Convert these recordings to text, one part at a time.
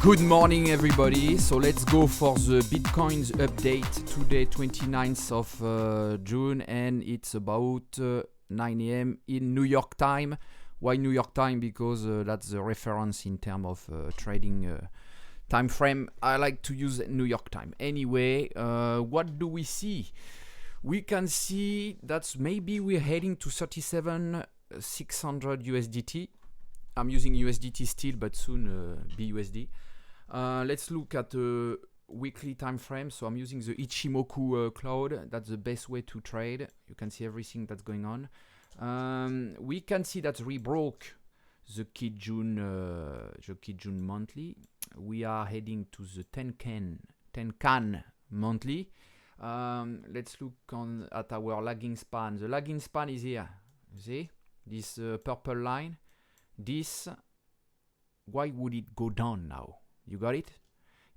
Good morning, everybody. So let's go for the Bitcoins update today, 29th of June, and it's about 9 a.m. in New York time. Why New York time? Because that's the reference in terms of trading time frame. I like to use New York time. Anyway, what do we see? We can see that maybe we're heading to 37,600 USDT. I'm using USDT still, but soon BUSD. Let's look at the weekly time frame. So I'm using the Ichimoku cloud. That's the best way to trade. You can see everything that's going on. We can see that we broke the Kijun monthly. We are heading to the Tenkan monthly. Let's look at our lagging span. The lagging span is here. You see this purple line. This, why would it go down now? You got it?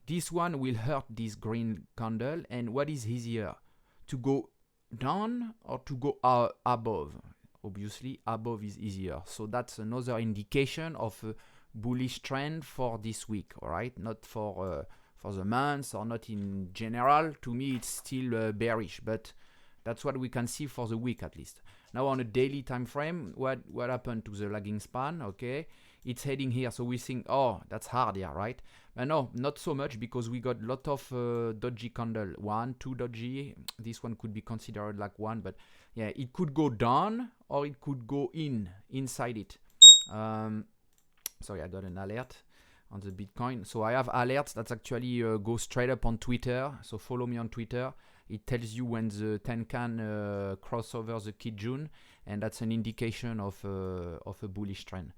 This one will hurt this green candle. And what is easier? To go down or to go above? Obviously, above is easier. So that's another indication of a bullish trend for this week. All right, not for the months or not in general. To me, it's still bearish, but that's what we can see for the week at least. Now on a daily time frame, what happened to the lagging span? Okay, it's heading here, so we think, oh, that's hard here, right? But no, not so much, because we got a lot of dodgy candle. 1, 2 dodgy. This one could be considered like one, but yeah, it could go down or it could go inside it. Sorry, I got an alert on the Bitcoin. So I have alerts that actually go straight up on Twitter. So follow me on Twitter. It tells you when the Tenkan cross over the Kijun, and that's an indication of a bullish trend,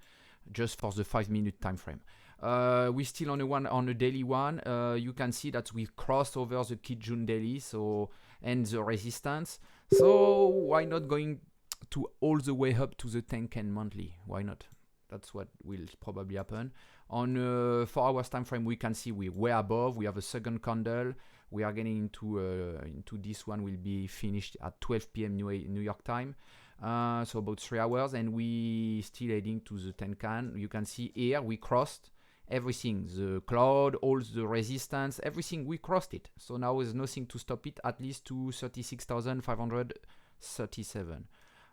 just for the 5-minute time frame. We're still on a daily one. You can see that we crossed over the Kijun daily, so and the resistance. So why not going to all the way up to the Tenkan monthly? Why not? That's what will probably happen. On 4 hours time frame, we can see we're way above. We have a second candle. We are getting into this one. Will be finished at 12 p.m. New York time. So about 3 hours, and we still heading to the Tenkan. You can see here we crossed everything, the cloud, all the resistance, everything, we crossed it. So now there's nothing to stop it, at least to 36,537.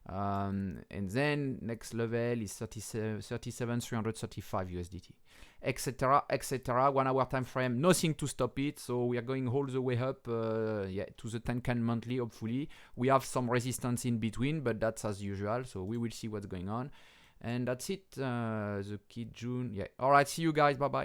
And then next level is 37,335 USDT, etc., etc. 1 hour time frame, nothing to stop it. So we are going all the way up, to the Tenkan monthly. Hopefully, we have some resistance in between, but that's as usual. So we will see what's going on, and that's it. The Kijun, yeah. All right, see you guys. Bye bye.